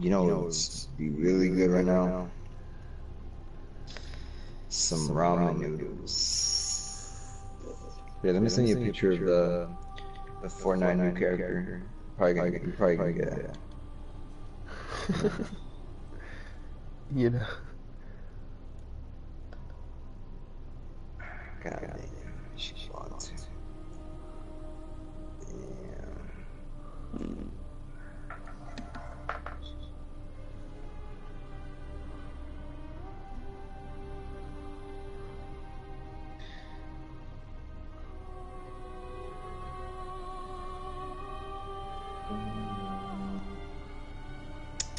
You know what's be really good right now? Some ramen noodles. Yeah, let me send you a picture of the Fortnite new character. You're probably gonna get it. You know. God damn, she wants to. Damn.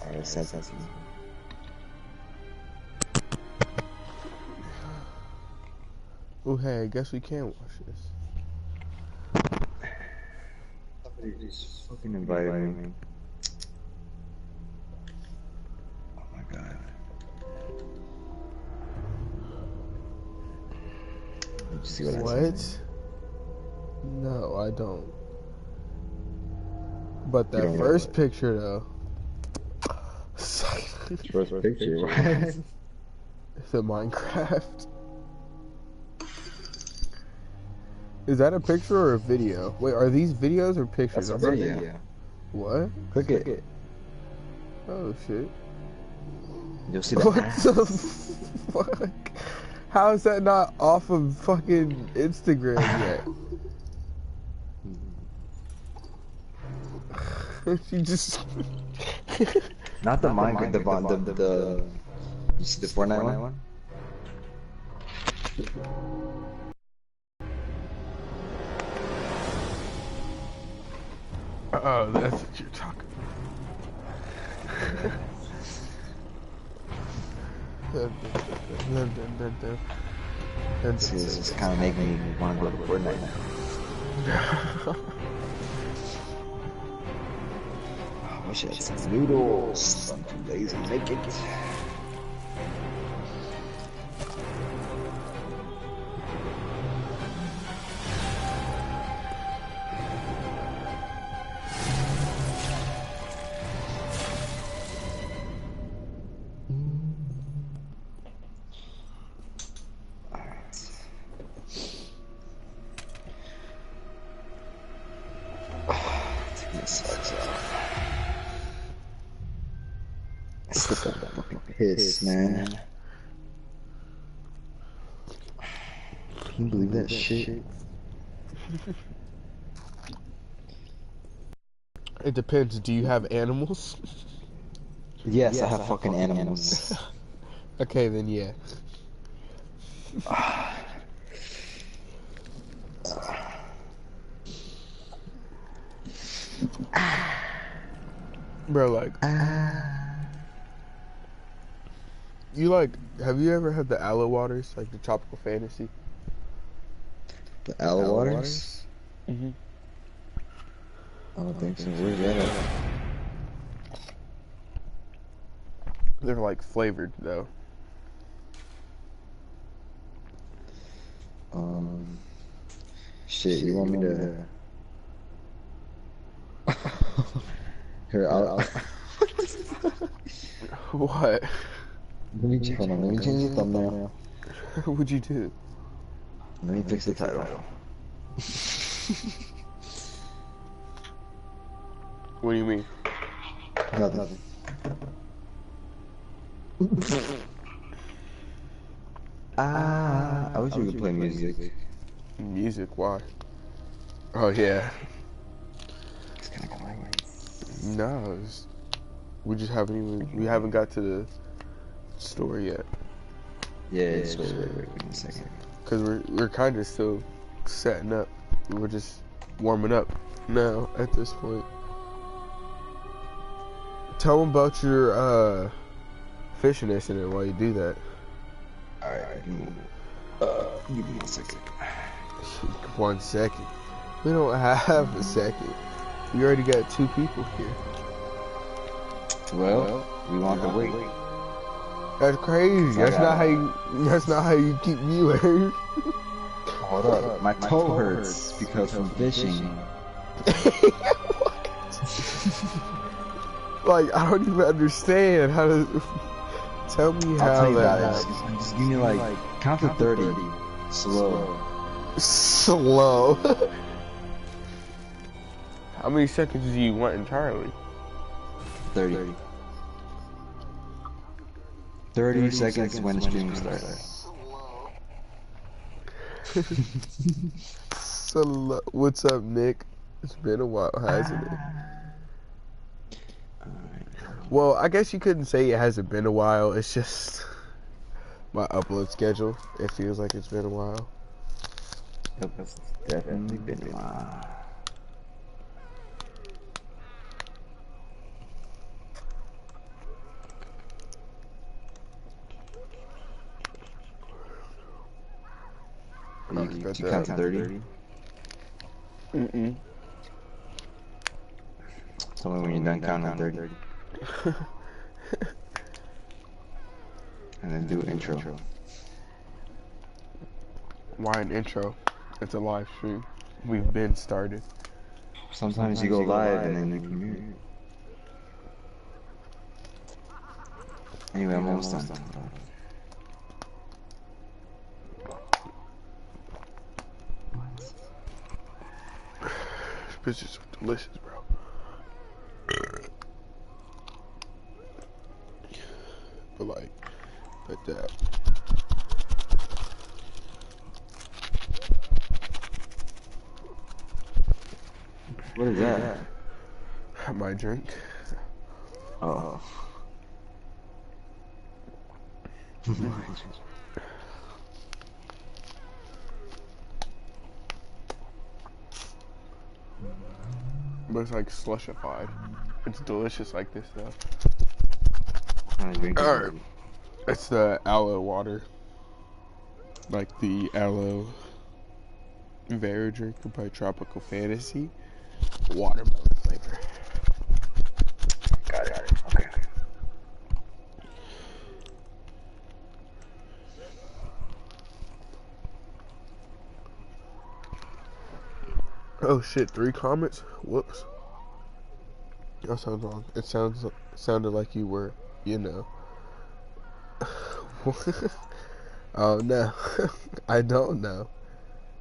Alright, send that to you. Oh, hey, I guess we can watch this. Somebody just fucking invited me. Oh my god. Did you see what I said? No, I don't. But that first picture, though. First picture? What? The Minecraft. Is that a picture or a video? Wait, are these videos or pictures? That's a video. What? Click it. Oh shit. You'll see that. What the fuck? How is that not off of fucking Instagram yet? She just... Not the Minecraft, the you see the Fortnite one? Oh, that's what you're talking about. This is kind of making me want to go to Fortnite now. I wish I had some noodles. I'm too lazy to make it. I still got that fucking piss, man. Can you believe that shit? It depends. Do you have animals? Yes, I have fucking animals. Okay, then yeah. Bro, like... You like, have you ever had the aloe waters, like the tropical fantasy? The aloe waters? Mm-hmm. I don't think so. Where's that at? They're like flavored though. Shit, you want me to... Here, I'll... What? Let me change the thumbnail. What'd you do? Let me fix the title. What do you mean? Nothing. I wish we could play music. Music? Why? Oh yeah. It's kind of going. No, we just haven't even. We haven't got to the story yet. Yeah, wait a second. Cause we're kind of still setting up. We're just warming up now at this point. Tell them about your fishing incident while you do that. Alright, give me 1 second. 1 second. We don't have a second. We already got 2 people here. Well, we want to wait. That's crazy. That's not how you keep viewers. Hold up. My toe hurts because from fishing. Like, I don't even understand how to... Tell me I'll how tell you that about it. happened. Just give me like, count to 30. Slow. Slow. How many seconds do you want entirely? 30. 30 seconds when the stream starts. Slow. What's up, Nick? It's been a while, hasn't it? Well, I guess you couldn't say it hasn't been a while. It's just my upload schedule. It feels like it's been a while. Yep, it's definitely been a while. You count to 30? Mm-mm. Tell me when you're done counting 30. And then do an intro. Why an intro? It's a live stream. We've been started. Sometimes you go live and then you can mute. Anyway, I'm almost done. This bitch is delicious, bro. But like that. What is that? My drink. Oh. But it's like slushified. It's delicious like this though. Alright. It's the aloe water. Like the aloe Vera drink by Tropical Fantasy. Watermelon flavor. Got it. Okay. Oh shit, 3 comments? Whoops. That sounds wrong. It sounded like you were, you know. Oh no. I don't know.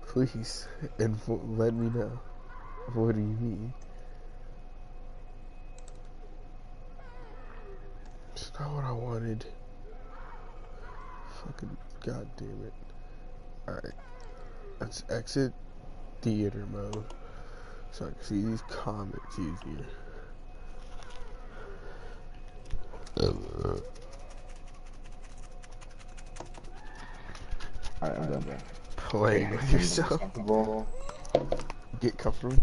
Please, let me know. What do you mean? It's not what I wanted. Fucking goddamn it. Alright. Let's exit theater mode so I can see these comments easier. Alright, I'm done. Playing with yourself. Get comfortable.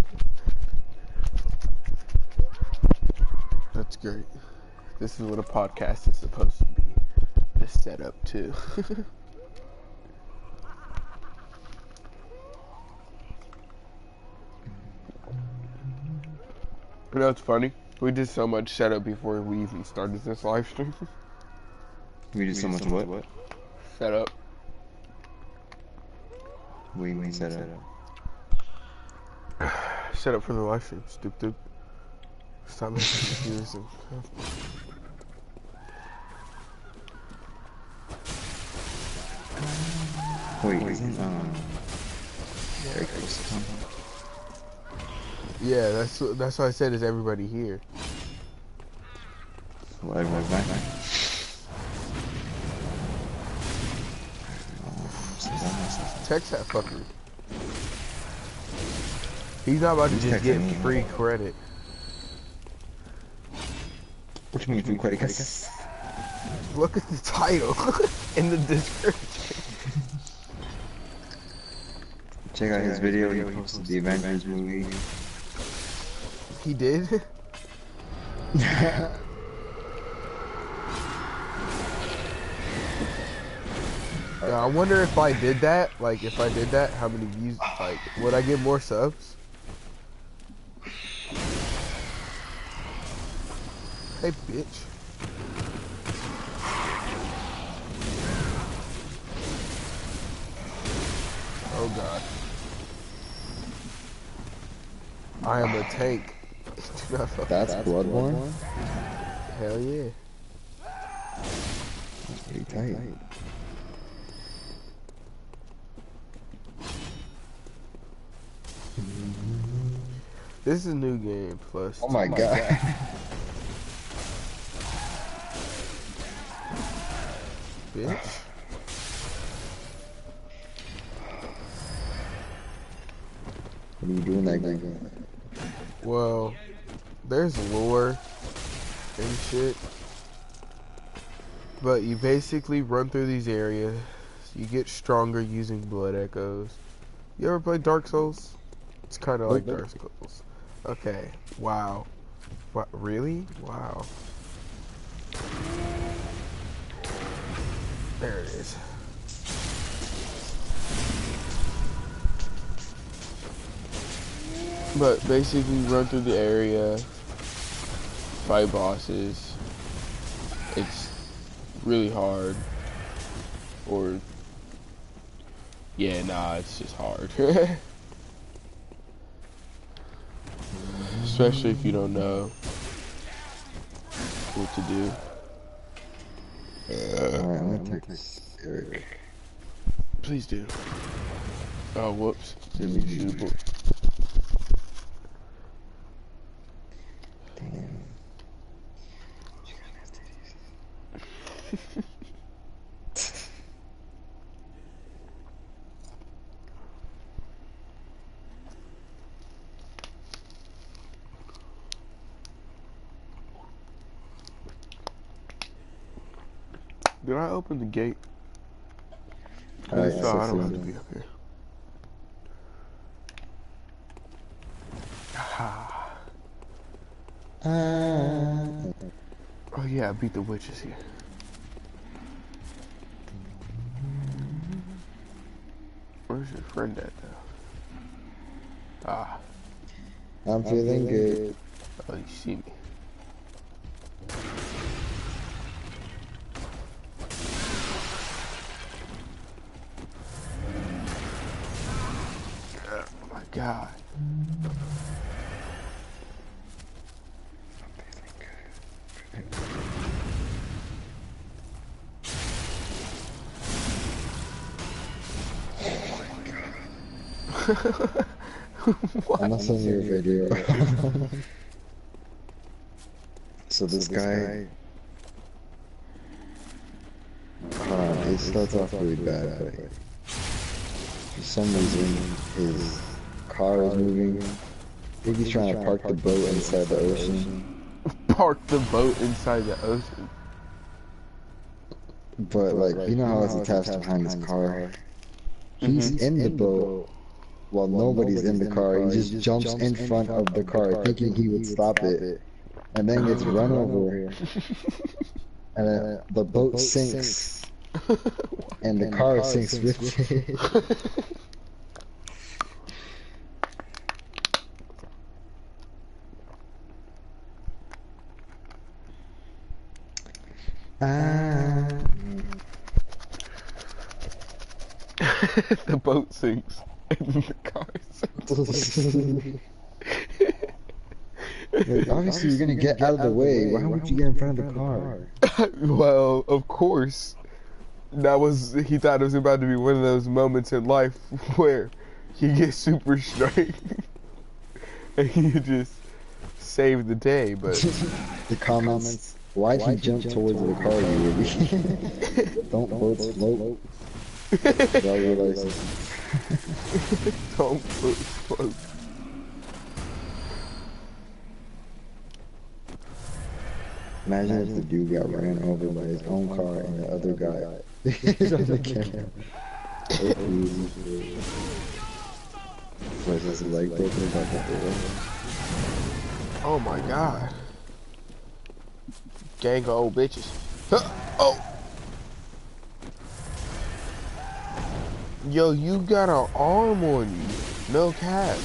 That's great. This is what a podcast is supposed to be. The setup too. You know, it's funny. We did so much setup before we even started this live stream. We did so much what? Setup. We set up. Set up for the live stream. Stupid. Stop making computers and Wait, isn't very close to come? yeah, that's why I said is everybody here. Well, everyone's back. Text that fucker. He's not about to just get free credit. What do you mean free credit? Look at the title in the description. Check out his video. He posted the Avengers movie. He did? I wonder if I did that, how many views, like, would I get more subs? Hey, bitch. Oh, God. I am a tank. That's Bloodborne? Hell yeah. Pretty tight. This is a new game plus. Oh my god. Bitch. What are you doing that game? Well, there's lore and shit. But you basically run through these areas. You get stronger using blood echoes. You ever play Dark Souls? It's kind of like Dark Souls. Okay. Wow. What? Really? Wow. There it is. But basically, run through the area, fight bosses. It's really hard. Or, yeah, nah, it's just hard. Especially if you don't know what to do. Alright, I'm gonna text Eric. Please do. Oh, whoops. Damn. Did I open the gate? Alright, So I don't have to be up here. Oh yeah, I beat the witches here. Where's your friend at though? Ah. I'm feeling good. Oh, you see me. Oh my god. What? I'm not sending you a video. So this guy, it starts off really bad, but for some reason his car is moving. I think he's trying to park the boat inside the ocean. Park the boat inside the ocean? But like, you know how it's attached behind his car? He's in the boat while nobody's in the car. He just jumps in front of the car thinking he would stop it, and then gets run over, and then the boat sinks, and the car sinks with it. The boat sinks and the car sinks. Like, obviously you're gonna get out of the way. Why would you get in front of the car? Well, of course. He thought it was about to be one of those moments in life where you get super strength and you just save the day, but the comments, why'd he jump towards the car, you idiot? Don't boats float. Drive your license. Don't boats float. Imagine if the dude got ran over by his own car and the other guy is on the camera. Was his leg broken by the Oh my god. Gang of old bitches. Oh! Yo, you got an arm on you. No cap.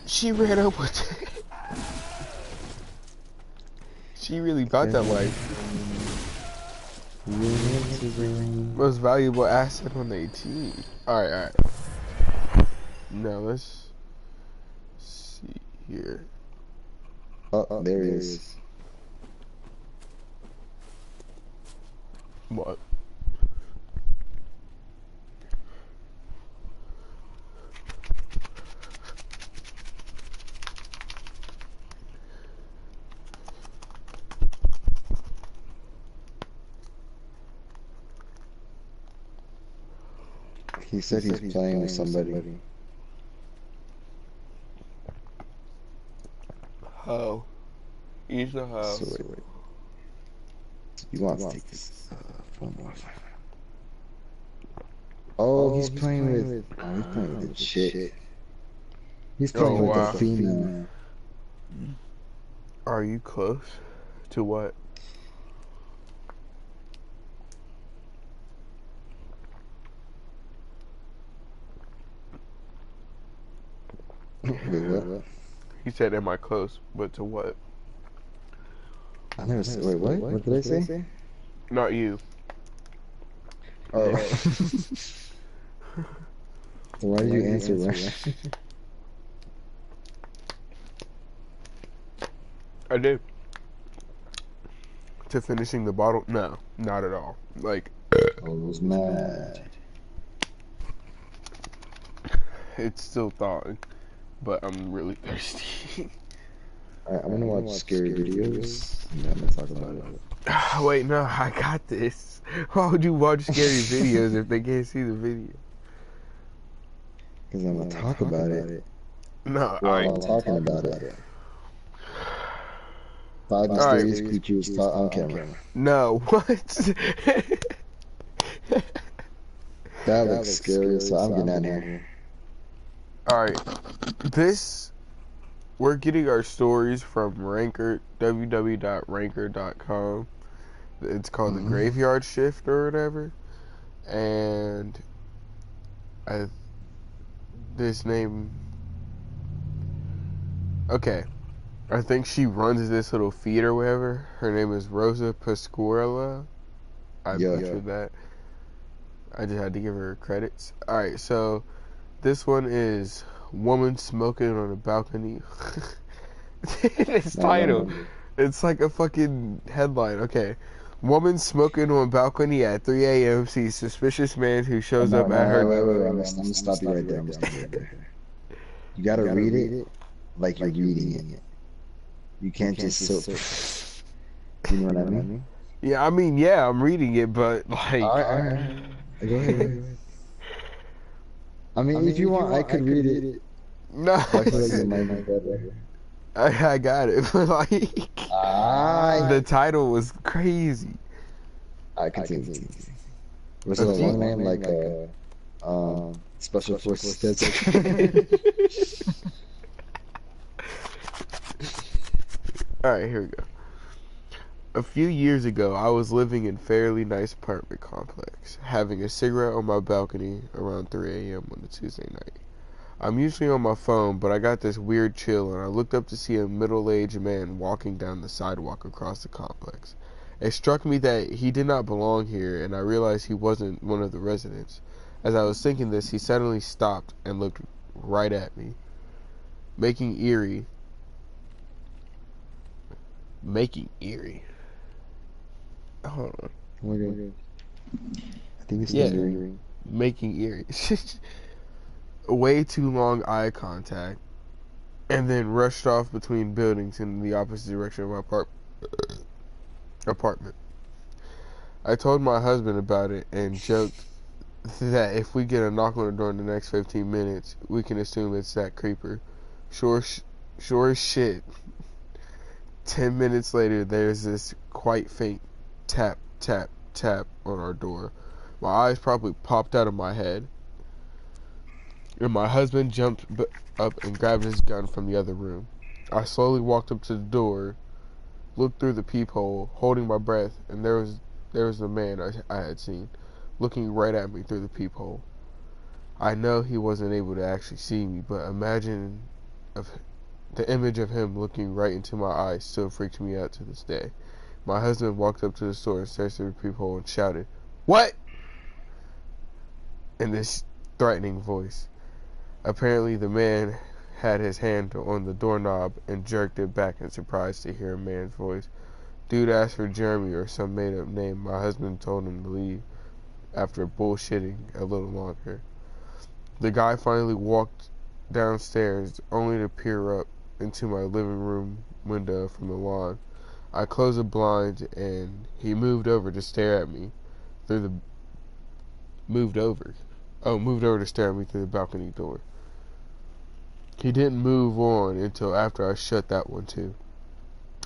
She ran up with it. She really bought that life. Most valuable asset on the team. Alright. Now let's see here. Oh, there he is. What? He said he's playing with somebody. How? He's the house. So wait. You want to take this phone off? Oh, he's playing with. Oh, he's playing with the chick. He's playing with wow. the female. Are you close to what? Wait, what? He said, "Am I close?" But to what? I never said. Wait, what? What did I say? Not you. Oh. So why did you answer that? I did. To finishing the bottle? No, not at all. Like, I was mad. it's still thawing, but I'm really thirsty. Alright, I'm gonna watch scary videos, and then I'm gonna talk about it. Wait, no, I got this. Why would you watch scary videos if they can't see the video? Because I'm gonna talk about it. No, Well, I'm talking about it. 5 mysterious creatures caught on camera. No, what? That looks scary, so I'm getting out of here. Alright, we're getting our stories from Ranker, www.ranker.com. It's called the Graveyard Shift or whatever. And this name, okay, I think she runs this little feed or whatever. Her name is Rosa Pasquarella. I butchered that. I just had to give her credits. Alright, so this one is Woman Smoking on a Balcony. This title, it's like a fucking headline. Okay. Woman smoking on balcony at 3 a.m. sees suspicious man who shows up at her. Wait, I'm gonna stop you right there. You gotta read it like you're reading it. You can't just you know what I mean? Yeah, I mean, yeah, I'm reading it, but like. Alright. Go ahead. I mean, if you want, I could read it. No. I feel like it might be better. I got it, but like. The title was crazy. I continue. Was it a long name like Special Forces? Alright, here we go. A few years ago, I was living in a fairly nice apartment complex, having a cigarette on my balcony around 3 a.m. on a Tuesday night. I'm usually on my phone, but I got this weird chill, and I looked up to see a middle-aged man walking down the sidewalk across the complex. It struck me that he did not belong here, and I realized he wasn't one of the residents. As I was thinking this, he suddenly stopped and looked right at me, making eerie. Hold on. I think it's eerie. Making eerie. Way too long eye contact, and then rushed off between buildings in the opposite direction of my apartment. I told my husband about it and joked that if we get a knock on the door in the next 15 minutes, we can assume it's that creeper. Sure as shit. 10 minutes later, there's this quite faint tap, tap, tap on our door. My eyes probably popped out of my head. And my husband jumped up and grabbed his gun from the other room. I slowly walked up to the door, looked through the peephole, holding my breath, and there was the man I had seen, looking right at me through the peephole. I know he wasn't able to actually see me, but imagine the image of him looking right into my eyes still freaks me out to this day. My husband walked up to the store and stared through the peephole and shouted, "What?" in this threatening voice. Apparently the man had his hand on the doorknob and jerked it back in surprise to hear a man's voice. Dude asked for Jeremy or some made-up name. My husband told him to leave after bullshitting a little longer. The guy finally walked downstairs, only to peer up into my living room window from the lawn. I closed the blind, and he moved over to stare at me through the moved over to stare at me through the balcony door. He didn't move on until after I shut that one too.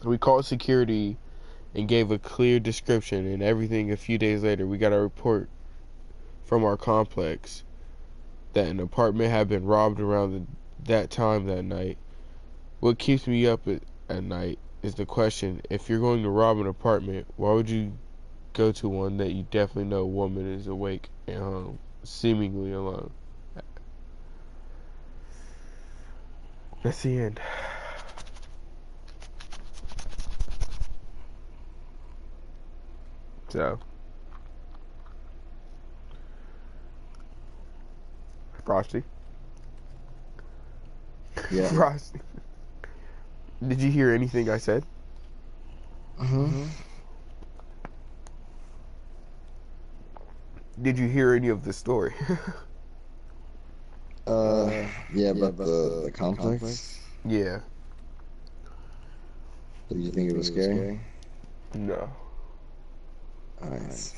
We called security and gave a clear description and everything. A few days later, we got a report from our complex that an apartment had been robbed around that time that night. What keeps me up at night is the question, if you're going to rob an apartment, why would you go to one that you definitely know a woman is awake and home, seemingly alone? That's the end. So, Frosty. Yeah. Frosty. Did you hear anything I said? Mm-hmm. Did you hear any of the story? Yeah, about the complex. Yeah. Did you think it was scary? No. Alright.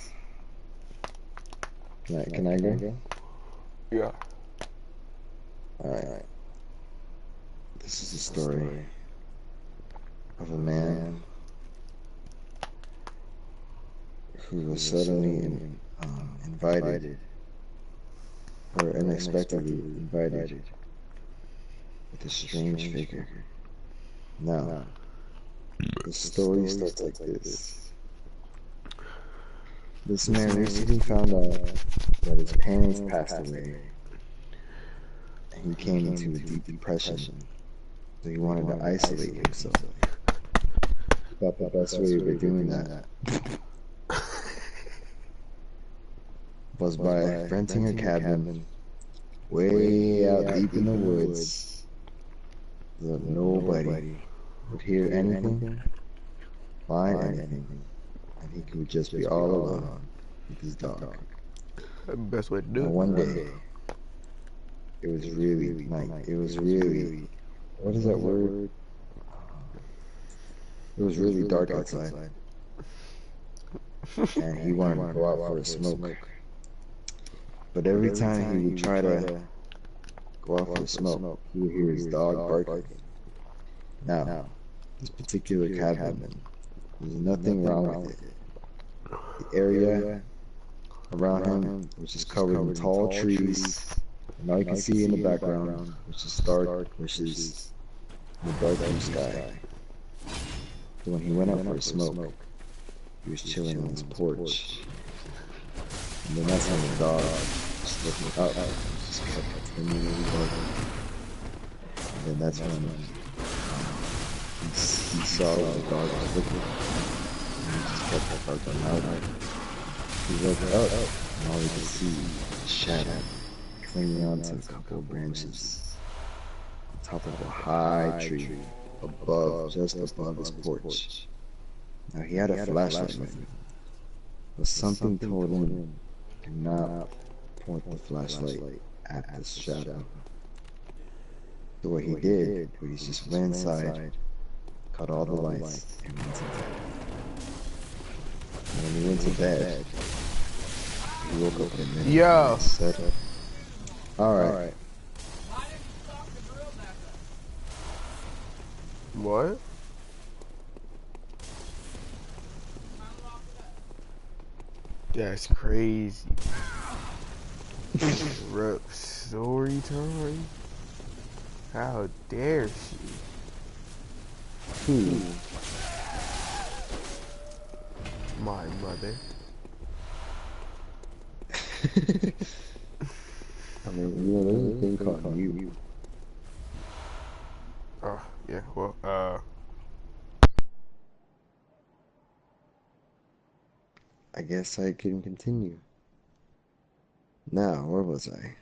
Can I go? Yeah. Alright. This is a story of a man who was suddenly invited, or unexpectedly invited, with a strange figure. Now, the story starts like this. This man recently found out that his parents passed away, and he came into a deep depression, so he wanted to isolate himself. He thought the best way of doing that was by renting a cabin way out deep in the woods so that nobody would hear anything, find anything, and he could just be all alone with his dog. That's the best way to do Now, it. one day, it was really night. It was really, what is that word? It was really dark outside, and he wanted to go out for a smoke. But every time he would try to go out for a smoke, he would hear his dog barking. Now, this particular cabin, there's nothing wrong with it. The area around him was just covered in tall trees, and all you can see in the background was just dark bushes and the dark blue sky. So when he went out for a smoke, he was chilling on his porch. And then that's when the dog, just looking up, just kept continually barking. And then that's when he saw what the dog was looking at. And he just kept barking louder. He looked up, and all he could see was a shadow clinging onto a couple of branches on top of a high tree just above his porch. Now he had a flashlight with him, but something told him, do not point the flashlight at this shadow. So what he did was he just went inside, cut all the lights, and went to bed. And when he went to bed, he woke up in the middle Yo. and said, alright. What? That's crazy. Rip story time? How dare she? Who? My mother. I mean, you know, there's a thing called you. Oh, yeah, well, I guess I can continue. Now, where was I?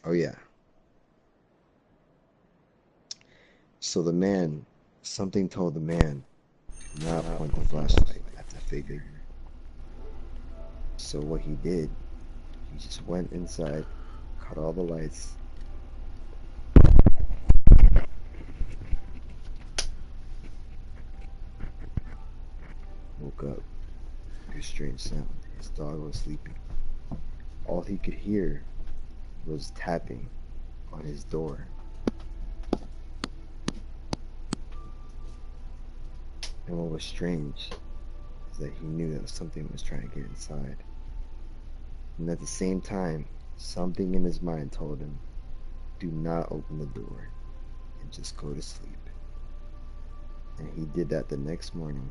Oh, yeah. So something told the man not point the flashlight at the figure. So what he did, he just went inside, cut all the lights, woke up to a strange sound. His dog was sleeping. All he could hear was tapping on his door. And what was strange is that he knew that something was trying to get inside. And at the same time, something in his mind told him, do not open the door and just go to sleep. And he did that the next morning.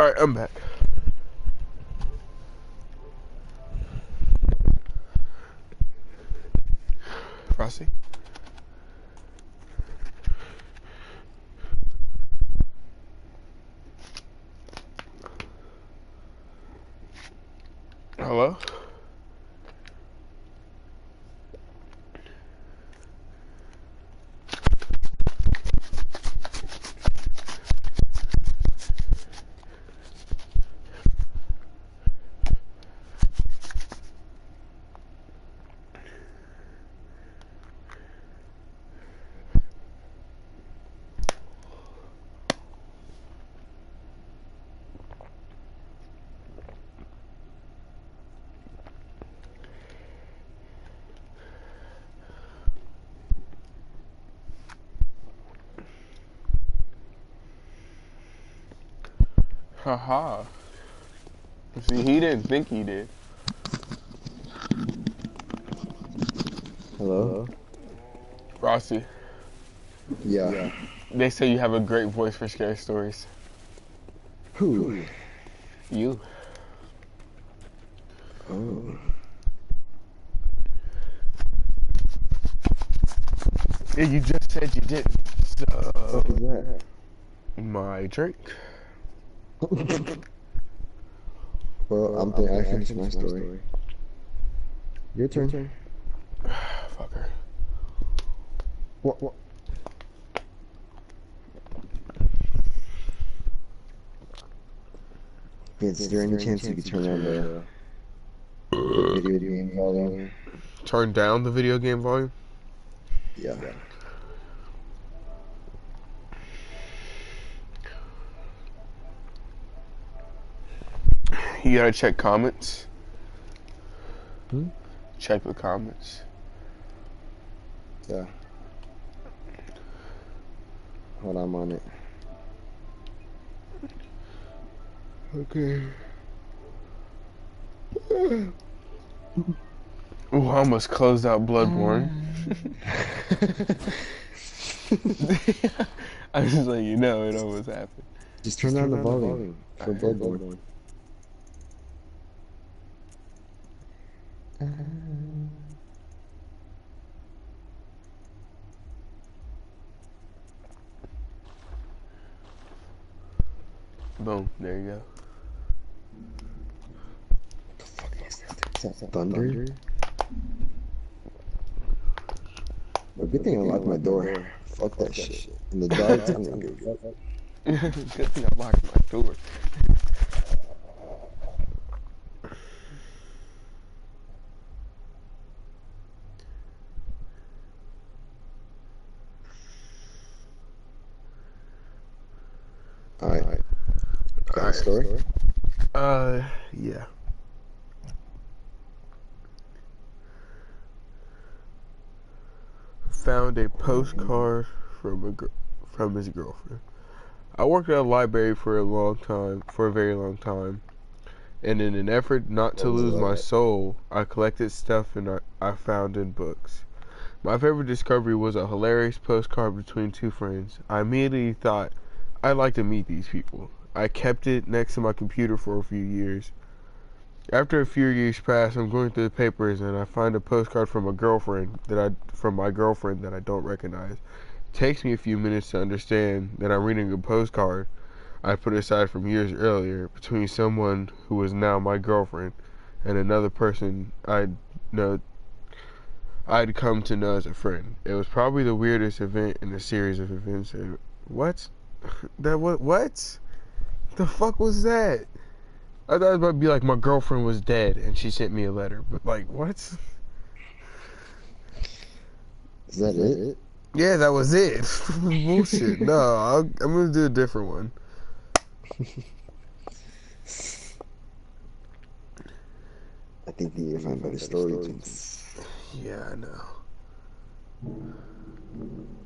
Alright, I'm back. Frosty? Hello? Haha. See, he didn't think he did. Hello? Frosty. Yeah. They say you have a great voice for scary stories. Who? You. Oh. Yeah, you just said you didn't. What So, is that? my drink. Well, I finished my story. Your turn. Fucker. What? Is there any chance you could turn on the video game volume? Turn down the video game volume. Yeah. You gotta check comments. Hmm? Check the comments. Yeah. Hold on, I'm on it. Okay. Oh, I almost closed out Bloodborne. I was just like, you know, it almost happened. Just turn down the volume for Bloodborne. Boom, there you go. What the fuck is that? Is that thunder? Well, good thing I locked my door. Fuck that shit. In the dark, I'm gonna go get it. Good thing I locked my door. Alright. Got a story? Yeah. Found a postcard from his girlfriend. I worked at a library for a very long time, and in an effort not to lose my soul, I collected stuff I found in books. My favorite discovery was a hilarious postcard between two friends. I immediately thought, I'd like to meet these people. I kept it next to my computer for a few years. After a few years pass, I'm going through the papers and I find a postcard from my girlfriend that I don't recognize. It takes me a few minutes to understand that I'm reading a postcard I put aside from years earlier between someone who is now my girlfriend and another person I'd come to know as a friend. It was probably the weirdest event in a series of events. What? What? The fuck was that? I thought it was about to be like my girlfriend was dead and she sent me a letter, but like what? Is that it? Yeah, that was it. Bullshit. No, I'm gonna do a different one. I think you need to find better stories. Yeah, I know.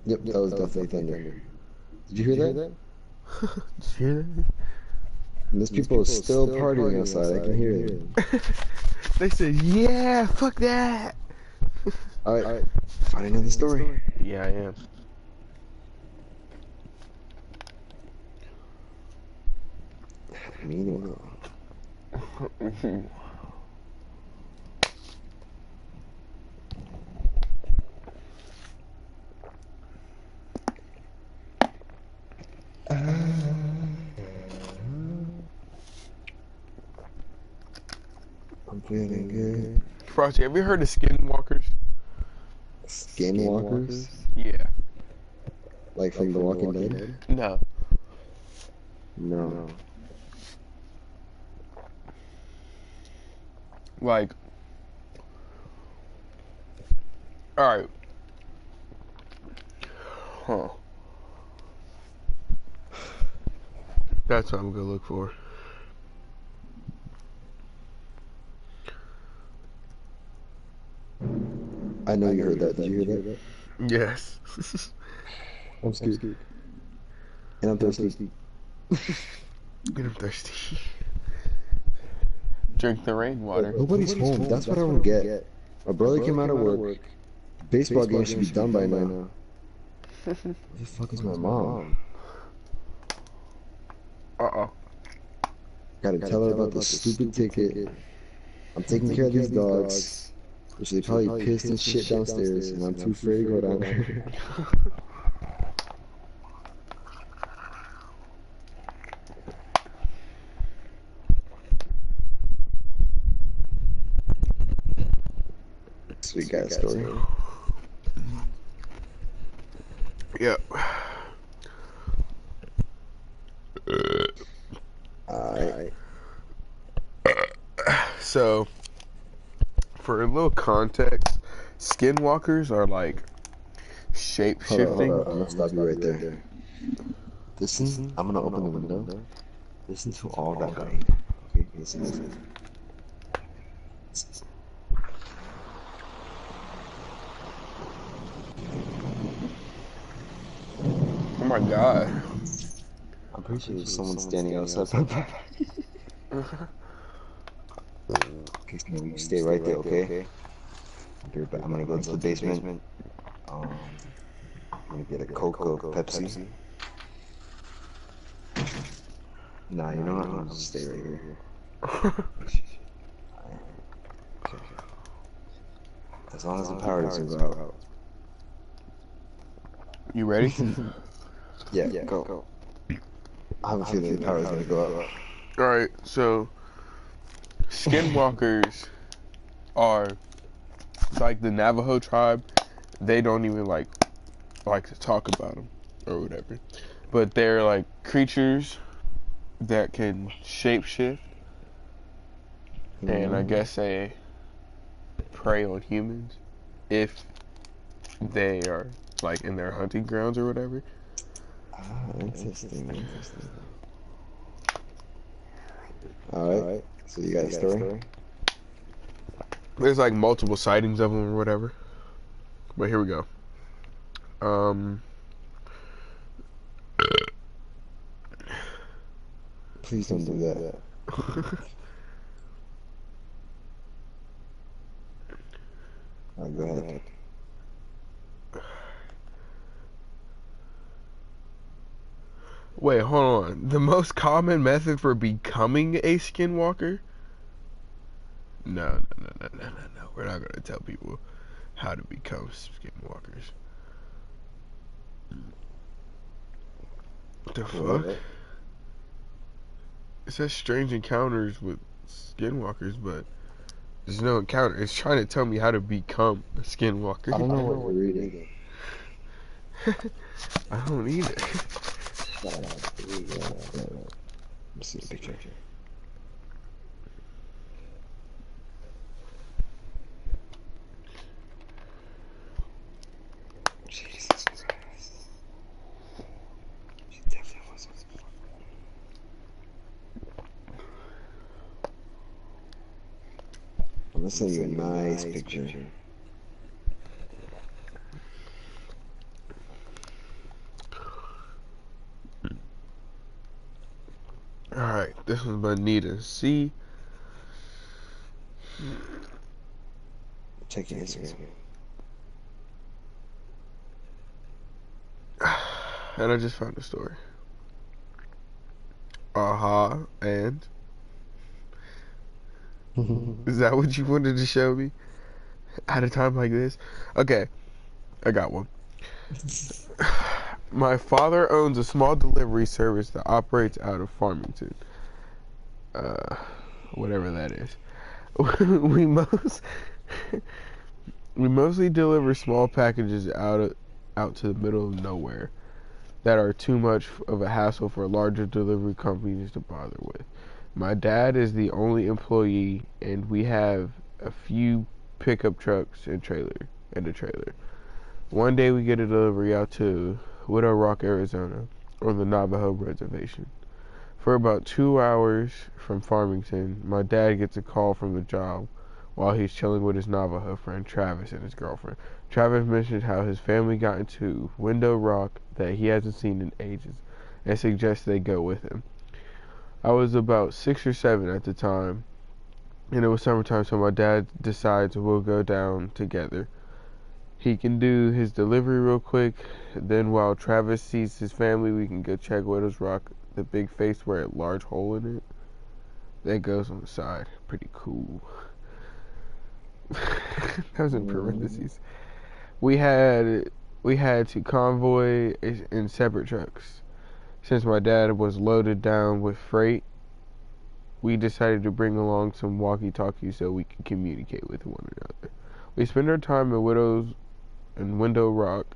Yep, that was definitely thunder. Did you hear that? Did you hear that? And there's people still partying outside. I can hear them. They said, yeah, fuck that. Alright, find another story. Yeah, I am. Meanwhile. I'm feeling good. Frosty, have you heard of skinwalkers? Skinwalkers? Yeah. Like from The Walking Dead? No. No. Like, alright. Huh. That's what I'm gonna look for. I know you heard that. Did you hear that? Yes. I'm scared. And I'm thirsty. Get him thirsty. Drink the rainwater. Nobody's home. That's what I don't get. My brother came out of work. Baseball game should be done by now. Where the fuck is my mom? Uh-oh. Gotta tell her about the stupid ticket. I'm taking care of these dogs, which they probably pissed and shit downstairs, and I'm too afraid to go down there. Sweet guy story. Yep. Alright. So, for a little context, skinwalkers are like shape shifting. Hold on. I'm gonna stop you right there. Listen, I'm gonna open the window. Listen to all that rain. Okay, listen. Oh my god. I'm pretty sure there's someone standing outside my back. Okay, so you stay right there, okay? I'm gonna go to the basement. I'm gonna get a Coke or Pepsi. Nah, you know what? I'm gonna just stay right here. Okay. As long as the power doesn't go out. You ready? Yeah, go. I have a feeling the power is gonna go out. Alright, so skinwalkers are like the Navajo tribe. They don't even like to talk about them or whatever. But they're like creatures that can shapeshift, and I guess they prey on humans if they are like in their hunting grounds or whatever. Ah, interesting. Alright, so you got a story? There's like multiple sightings of them or whatever. But here we go. Please don't do that. Alright, go ahead. Wait, hold on. The most common method for becoming a skinwalker? No. We're not gonna tell people how to become skinwalkers. The fuck? What? It says strange encounters with skinwalkers, but there's no encounter. It's trying to tell me how to become a skinwalker. I don't know what you're reading. I don't either. Let's see the picture. Jesus Christ. She definitely wasn't. I'm gonna send you a nice picture. Alright, this one's by Nita. See? Check your Instagram. And I just found a story. And? Is that what you wanted to show me? At a time like this? Okay, I got one. My father owns a small delivery service that operates out of Farmington. Whatever that is. We mostly deliver small packages out to the middle of nowhere that are too much of a hassle for larger delivery companies to bother with. My dad is the only employee, and we have a few pickup trucks and a trailer. One day we get a delivery out to Widow Rock, Arizona, on the Navajo reservation. For about 2 hours from Farmington, my dad gets a call from the job while he's chilling with his Navajo friend Travis and his girlfriend. Travis mentioned how his family got into Window Rock that he hasn't seen in ages and suggests they go with him. I was about 6 or 7 at the time, and it was summertime, so my dad decides we'll go down together. He can do his delivery real quick. Then while Travis sees his family, we can go check Widow's Rock, the big face where a large hole in it. That goes on the side. Pretty cool. That was in parentheses. We had to convoy in separate trucks. Since my dad was loaded down with freight, we decided to bring along some walkie-talkies so we could communicate with one another. We spend our time in Window Rock.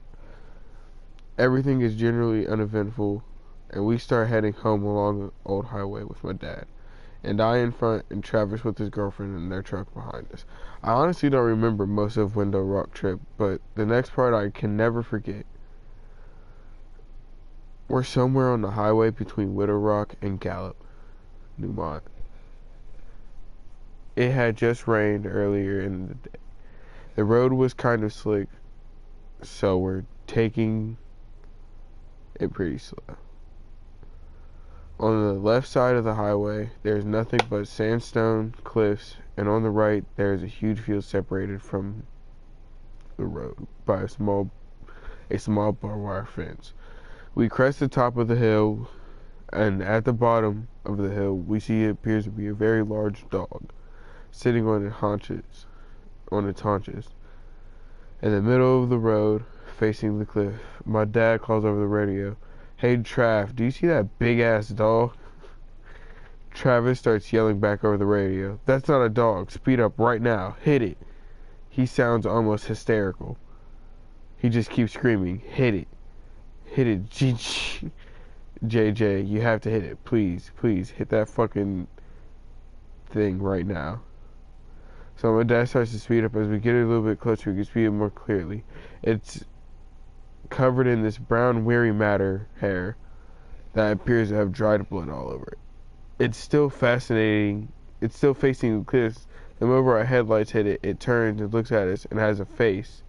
Everything is generally uneventful, and we start heading home along the old highway with my dad, and I in front and Travis with his girlfriend in their truck behind us. I honestly don't remember most of Window Rock trip, but the next part I can never forget. We're somewhere on the highway between Widow Rock and Gallup, Newmont. It had just rained earlier in the day. The road was kind of slick, so we're taking it pretty slow. On the left side of the highway, there's nothing but sandstone cliffs, and on the right, there is a huge field separated from the road by a small barbed wire fence. We crest the top of the hill, and at the bottom of the hill, we see it appears to be a very large dog sitting on its haunches. In the middle of the road, facing the cliff, my dad calls over the radio, "Hey Trav, do you see that big ass dog?" Travis starts yelling back over the radio, "That's not a dog, speed up right now, hit it." He sounds almost hysterical. He just keeps screaming, "Hit it, hit it, JJ, you have to hit it, please, please, hit that fucking thing right now." So my dad starts to speed up. As we get a little bit closer, we can see it more clearly. It's covered in this brown weary matter hair that appears to have dried blood all over it. It's still fascinating. It's still facing the cliffs. The moment our headlights hit it, it turns and looks at us and has a face.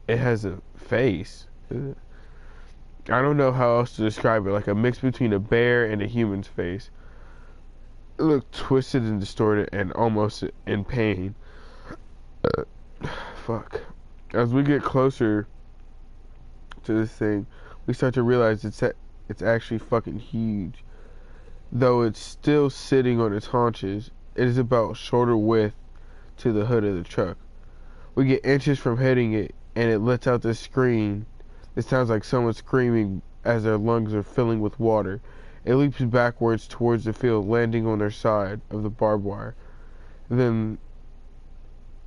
It has a face. I don't know how else to describe it. Like a mix between a bear and a human's face. It looked twisted and distorted and almost in pain. Fuck. As we get closer to this thing, we start to realize it's actually fucking huge. Though it's still sitting on its haunches, it is about shoulder width to the hood of the truck. We get inches from hitting it, and it lets out this scream. It sounds like someone screaming as their lungs are filling with water. It leaps backwards towards the field, landing on their side of the barbed wire. Then,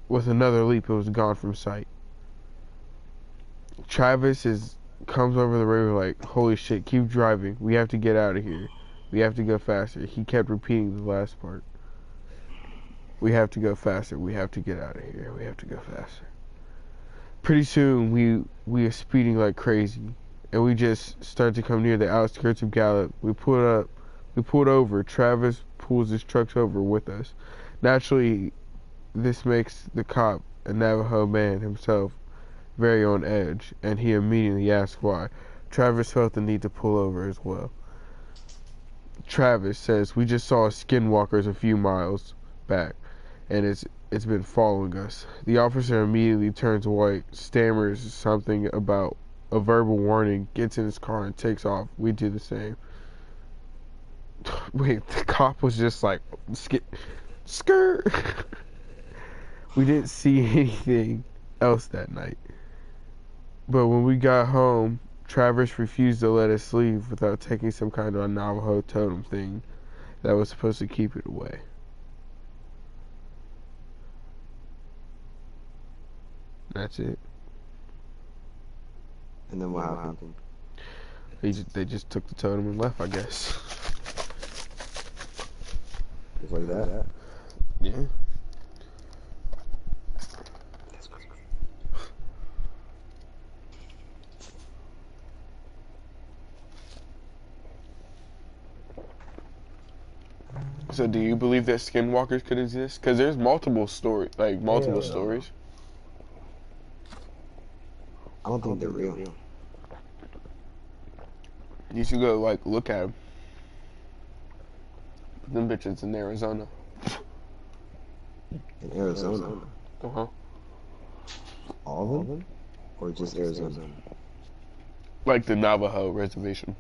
with another leap, it was gone from sight. Travis comes over the radio like, "Holy shit, keep driving. We have to get out of here. We have to go faster." He kept repeating the last part. "We have to go faster. We have to get out of here. We have to go faster." Pretty soon, we are speeding like crazy, and we just start to come near the outskirts of Gallup. We pulled over. Travis pulls his trucks over with us. Naturally, this makes the cop, a Navajo man himself, very on edge, and he immediately asks why. Travis felt the need to pull over as well. Travis says, "We just saw skinwalkers a few miles back, and it's been following us." The officer immediately turns white, stammers something about a verbal warning, gets in his car and takes off. We do the same. Wait, the cop was just like, skirt. We didn't see anything else that night. But when we got home, Travis refused to let us leave without taking some kind of a Navajo totem thing that was supposed to keep it away. That's it. And then what happened? They just took the totem and left, I guess. Just like that? Yeah. That's crazy. So do you believe that skinwalkers could exist? Because there's multiple stories. I don't think they're real. You should go, like, look at them. Them bitches in Arizona. In Arizona? Uh-huh. All of them? Or just Arizona? Like the Navajo reservation.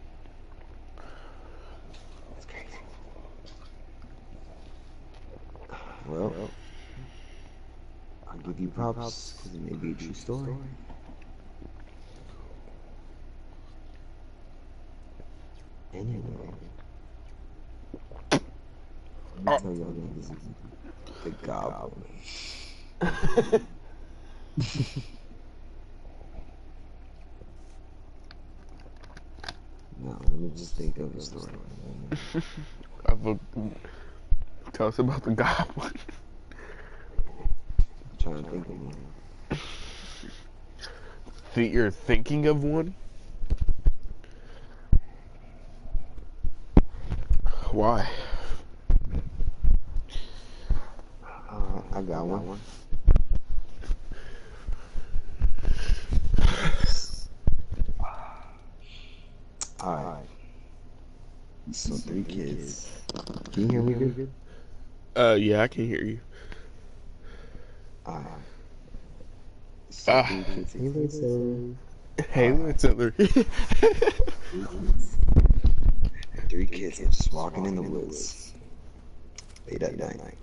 That's crazy. Well, I'll give you props because it may be a true story. Anyway, let me tell y'all niggas the goblin. No, let me just think of a story. Tell us about the goblin. I'm trying to think of one. You're thinking of one? Why? I got one. Alright. So 3 kids. Can you hear me good? Yeah, I can hear you. Alright. So 3 kids. Hey, what's up there? 3 kids are just walking in the woods late at night.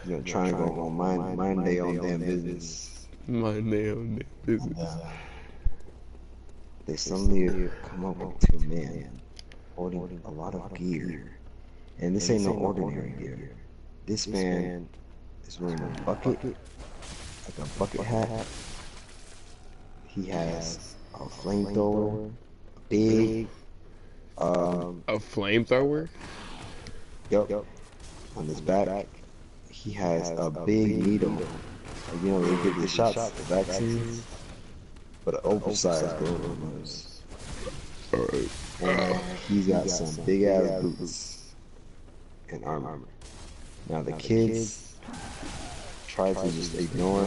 You know, trying to go home, mind their own damn business. Mind their own business. They suddenly come up to a man holding a lot of gear. And this ain't no ordinary gear. This man is wearing a bucket, like a bucket hat. He has a flamethrower, big, A flamethrower? Yup. On his back, he has a big needle. Like, you know, they get the shots, the vaccines, but an oversized golden nose. Alright. And he's got some big ass boots and armor. Now the kids try to just ignore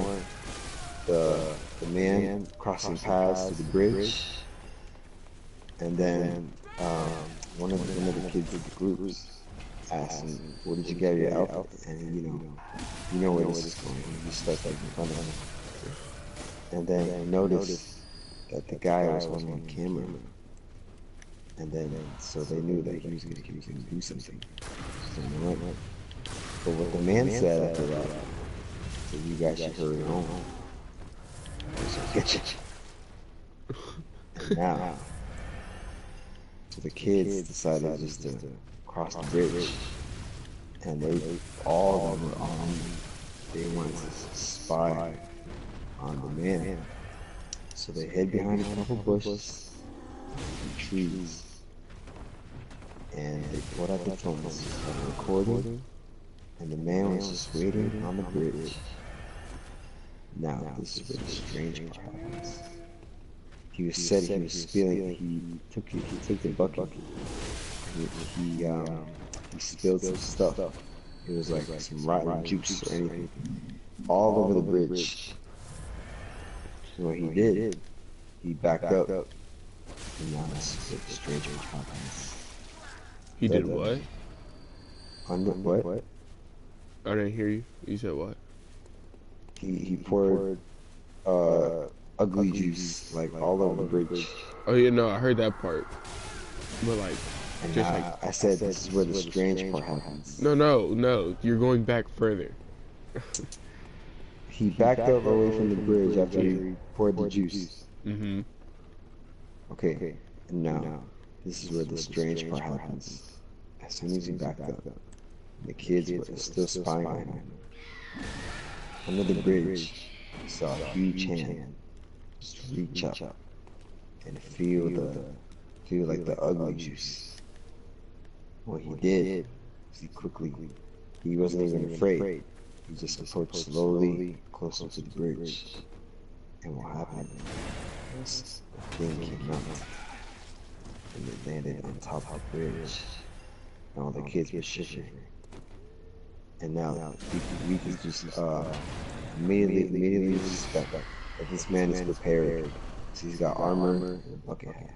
the man crossing paths to the bridge, and then one of the kids of the groups asked him, "Where did you get your outfit?" And you know where this is going. He starts making fun of him, and then he noticed that the guy was on camera, and then so they knew that he was going to do something. So, but what the man said after that, so you guys should hurry home. And now, so the kids decided just to cross the bridge, and they all of them were armed. They wanted to spy on the man. So they hid behind a couple bushes and trees, and they pulled out their phones, started recording, and the man was just waiting on the bridge. Now, this is where the strange part happens. He said he was spilling. He took the bucket. He spilled some stuff. It was like some rotten juice or anything, all over the bridge. So what he did, he backed up. And now this is where the strange part happens. He did what? What? I didn't hear you. You said what? He poured ugly juice like all over the bridge. Oh yeah, no, I heard that part. But like, And just now, like I said this is where the strange part happens. no, you're going back further. He backed up away from the bridge after he poured the juice. Mm-hmm. Okay, and now this is where the strange part happens. As soon as he backed up, the kids were still spying on him. Under the bridge, he saw a huge hand just reach up and feel like the ugly juice. What he did was he wasn't even afraid. He just approached slowly closer to the bridge. And what happened was the thing came out and it landed on top of the bridge. And all the kids were shivering. And now we can just immediately suspect that this man is prepared. So he's got armor and a bucket hat.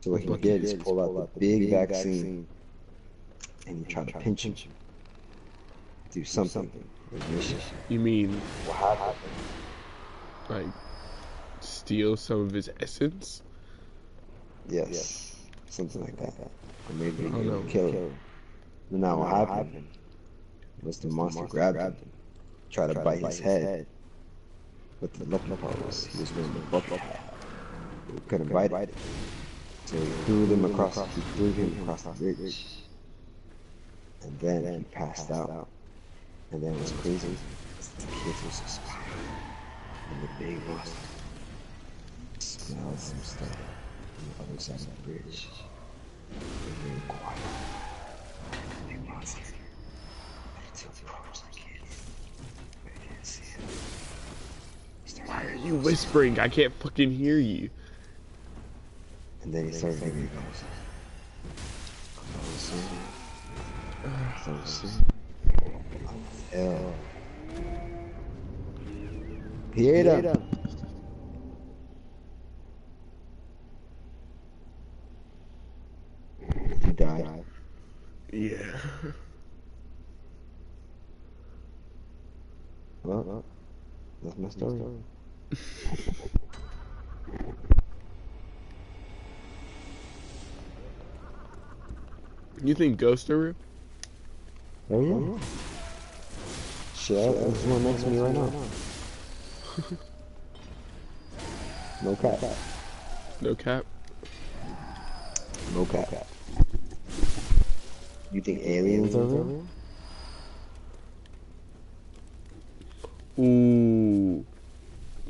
So what he did is pull out the big vaccine and he tried to pinch him. Do something. You mean What happened? like steal some of his essence? Yes. Something like that. Or maybe I don't know. kill him. Now what happened was the monster grabbed him, tried to bite his head. But the lucky part was he was wearing the bucket hat. He couldn't bite it. So he threw him across the bridge. And then he passed out. And then it was crazy. The kids were so spy. And the big monster smelled some stuff on the other side of the bridge. They were quiet. The big monster. Until the approached the kids. But they didn't see him. Why are you whispering? I can't fucking hear you. And then he started getting closer. Pieta. He died. Yeah. Well, that's my story. You think ghosts are real? Oh yeah. Shit, there's one next to me right now. No cap. No cap. No cap. You think aliens are real? Ooh.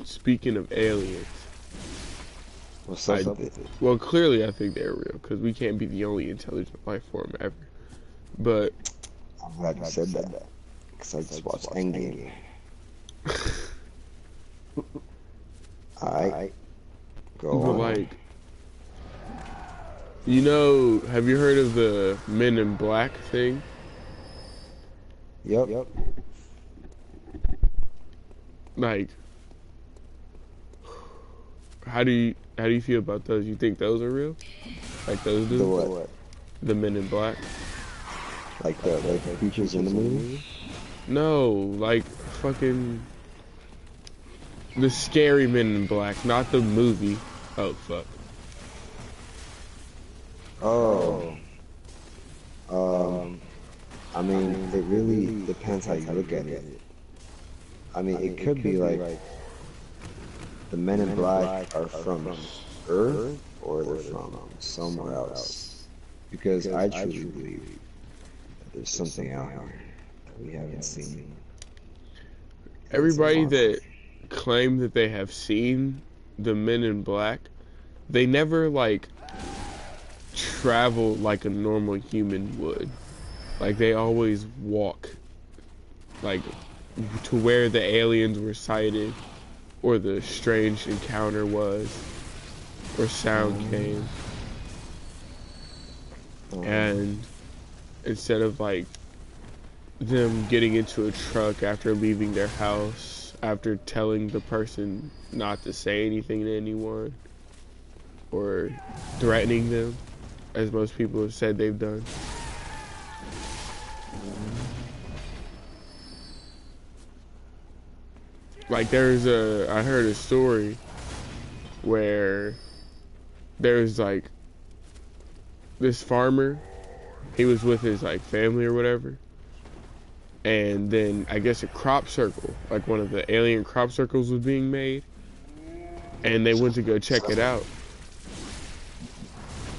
Speaking of aliens. What's up with it? Well, clearly I think they're real, because we can't be the only intelligent life form ever. But I'm glad you said that. Because I just watched Endgame. Alright. Go but on. like, you know, have you heard of the Men in Black thing? Yep. Like, how do you feel about those? You think those are real? Like those dudes? The what? The Men in Black? Like the creatures in the movie? No, like fucking the scary Men in Black, not the movie. Oh fuck. Oh. I mean, it really depends how you look at it. I mean, it could be like the Men in Black are from Earth or they're from somewhere else. Because I truly believe that there's something out here that we haven't seen. Everybody that claimed that they have seen the Men in Black, they never like travel like a normal human would. Like they always walk like to where the aliens were sighted or the strange encounter was or sound came. And instead of like them getting into a truck after leaving their house, after telling the person not to say anything to anyone or threatening them, as most people have said they've done. Like I heard a story where there's like this farmer, he was with his like family or whatever, and then I guess a crop circle, like one of the alien crop circles was being made, and they went to go check it out,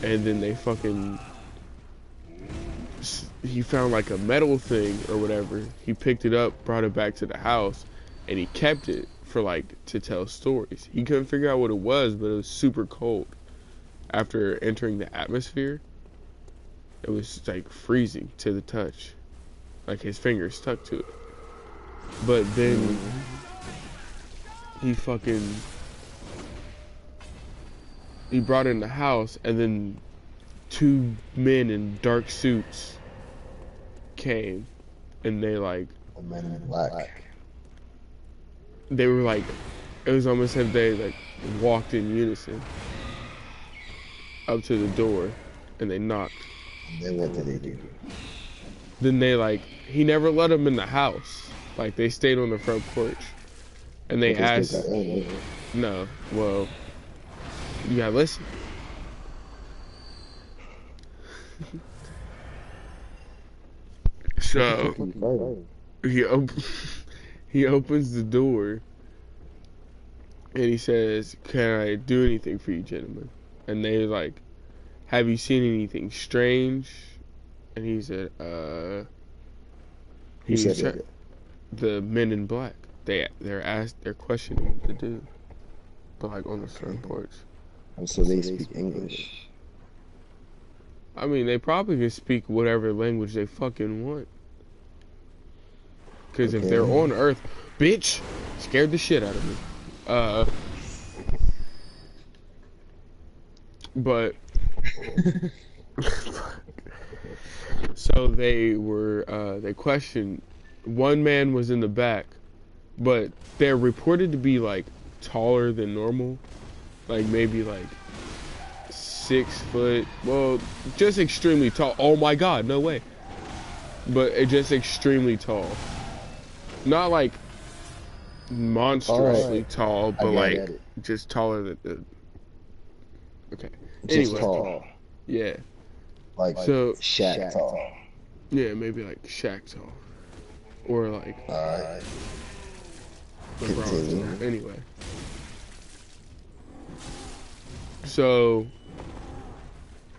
and then he found like a metal thing or whatever. He picked it up, brought it back to the house, and he kept it for like to tell stories. He couldn't figure out what it was, but it was super cold. After entering the atmosphere, it was like freezing to the touch. Like his fingers stuck to it. But then he brought it in the house, and then two men in dark suits came, and they like The Men in Black. they were like, it was almost as if they like walked in unison up to the door, and they knocked. And then what did they do? Then they like, he never let them in the house. Like they stayed on the front porch, And they But they still asked, got in. no, well, you gotta listen. So he he opens the door and he says, "Can I do anything for you, gentlemen?" And they like, "Have you seen anything strange?" And he said, Who said that? The men in black. They're questioning the dude, but like on the front porch. Oh, so they speak English. I mean, they probably can speak whatever language they fucking want. Because if they're on Earth, bitch, scared the shit out of me. But so they questioned. One man was in the back, but they're reported to be like taller than normal, like maybe like 6 foot. Well, just extremely tall. Oh my God, no way. But it just extremely tall. Not like monstrously tall, but like just taller than the. Okay. Just Anyway, tall. yeah. Like So Shaq tall. yeah, maybe like Shaq tall, or like LeBron tall. Anyway, so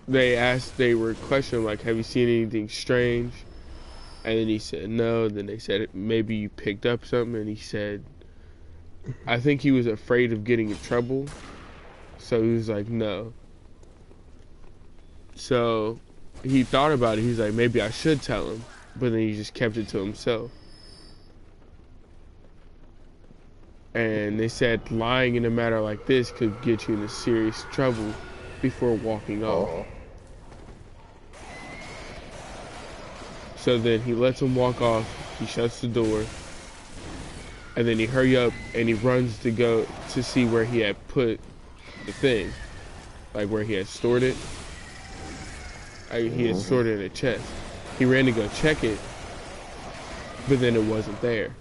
they were questioning like, "Have you seen anything strange?" And then he said no. Then they said maybe you picked up something, and he said, I think he was afraid of getting in trouble, so he was like no. So he thought about it. He's like, maybe I should tell him, but then he just kept it to himself. And they said lying in a matter like this could get you into serious trouble before walking off. So then he lets him walk off. He shuts the door, and then he hurry up and he runs to go to see where he had put the thing, like where he had stored it. He had stored it in a chest. He ran to go check it, but then it wasn't there.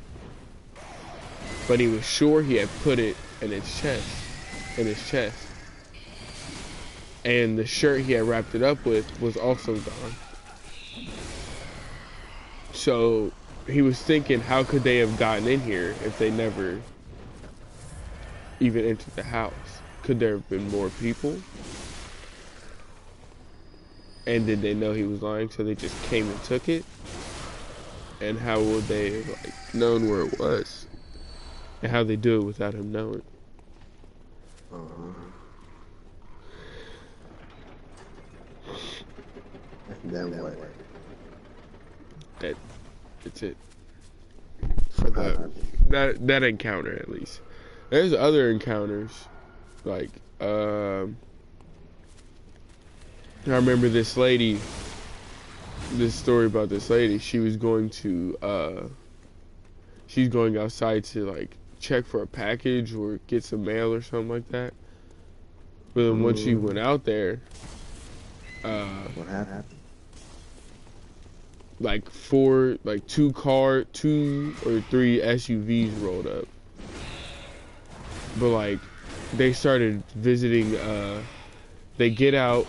But he was sure he had put it in his chest. And the shirt he had wrapped it up with was also gone. So he was thinking, how could they have gotten in here if they never even entered the house? Could there have been more people? And did they know he was lying, so they just came and took it? And how would they have like known where it was? And how they do it without him knowing? Then what? That's it. For that encounter, at least. There's other encounters, like I remember this lady. This story about this lady. She was going to she's going outside to like check for a package or get some mail or something like that. But then once she went out there, What happened? like two or three SUVs rolled up. But like they started visiting, they get out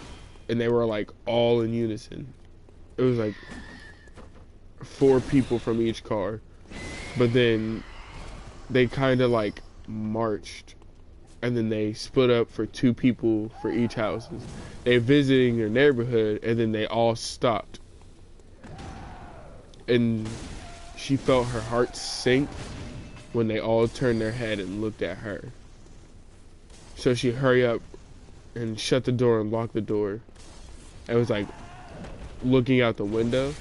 and they were like all in unison. It was like 4 people from each car. But then they kind of like marched, and then they split up for 2 people for each houses. They visiting their neighborhood, and then they all stopped. And she felt her heart sink when they all turned their head and looked at her. So she hurried up and shut the door and locked the door. And was like looking out the window,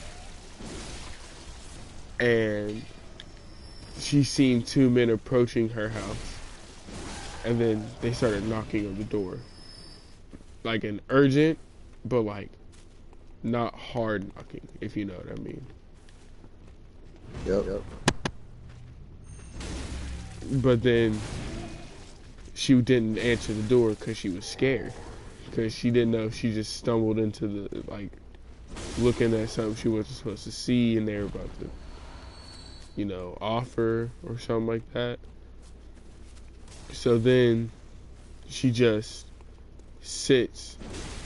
and she seen 2 men approaching her house. And then they started knocking on the door. Like an urgent, but like not hard knocking, if you know what I mean. Yep. But then she didn't answer the door because she was scared. Because she didn't know, she just stumbled into the, like, looking at something she wasn't supposed to see, and they were about to, offer or something like that. So then she just sits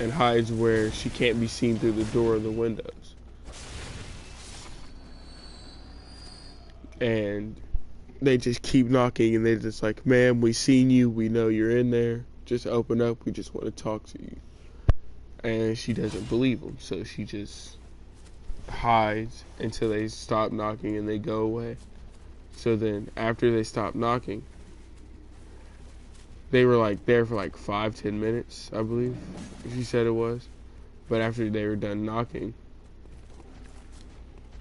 and hides where she can't be seen through the door or the windows. And they just keep knocking, and they're just like, ma'am, we seen you. We know you're in there. Just open up. We just want to talk to you. And she doesn't believe them, so she just hides until they stop knocking and they go away. So then after they stop knocking, they were like there for like 5-10 minutes, I believe she said it was. But after they were done knocking,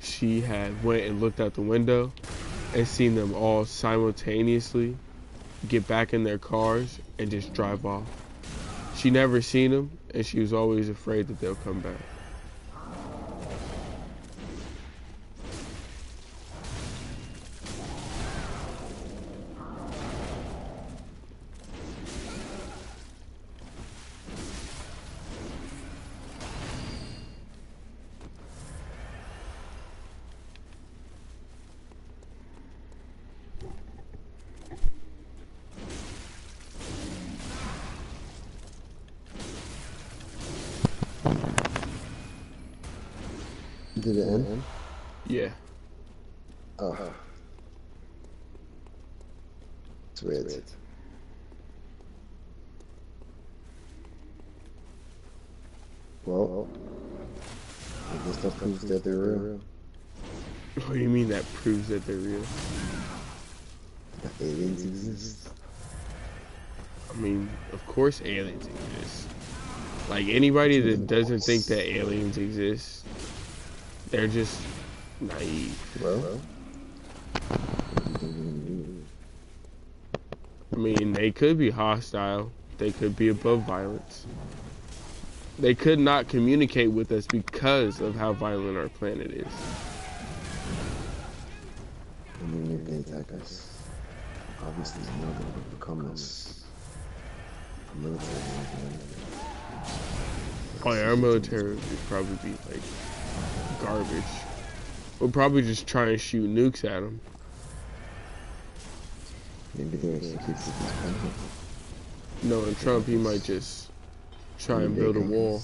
she had went and looked out the window and seen them all simultaneously get back in their cars and just drive off. She never seen them, and she was always afraid that they'll come back. Did it end? Yeah. Oh. It's weird. Well, I guess that proves that they're real. What do you mean that proves that they're real? That aliens exist. I mean, of course aliens exist. Like, anybody that doesn't think that aliens exist, they're just naive. Well, I mean, they could be hostile. They could be above violence. They could not communicate with us because of how violent our planet is. I mean, if they attack us, obviously it's not going to become us. A military. Oh, yeah, our military would probably be like garbage. We'll probably just try and shoot nukes at them. Maybe they're secret. Knowing Trump, he might just try and build a wall.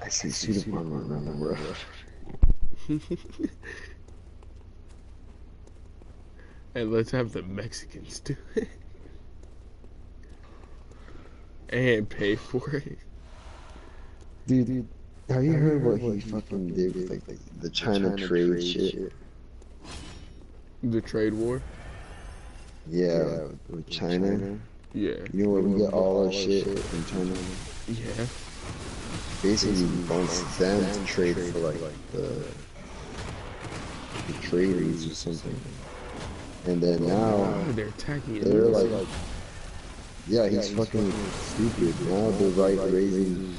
I see suit armor around the world. And let's have the Mexicans do it. And pay for it. Dude, have you heard what he fucking did with like the China trade shit? The trade war? Yeah, with China. Yeah. You know where we get all our shit from China? Yeah. Basically, we want them to trade for like the traders or something. And then now they're attacking it. they're like, yeah, he's fucking stupid. Now they're raising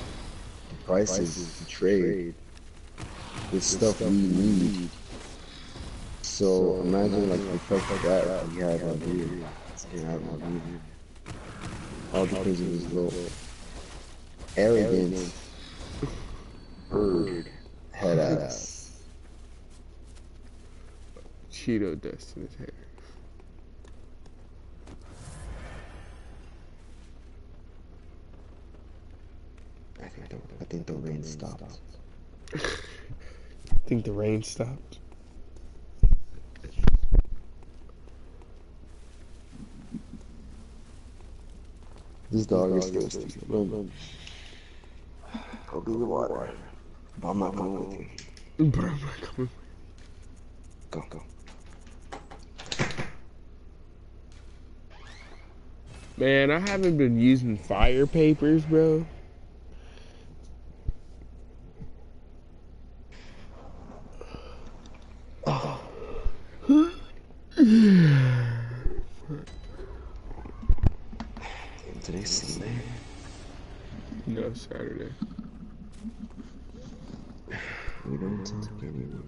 prices to trade with stuff we need. So imagine like the effect that we have on here. All because of his little arrogant bird head ass. Cheeto dust in his hair. I think the rain stopped. I think the rain stopped. This dog is thirsty. Run. Go get the water. But I'm not coming with you. But I'm not coming. Go. Man, I haven't been using fire papers, bro. Today's Sunday. No, Saturday. We don't talk anymore.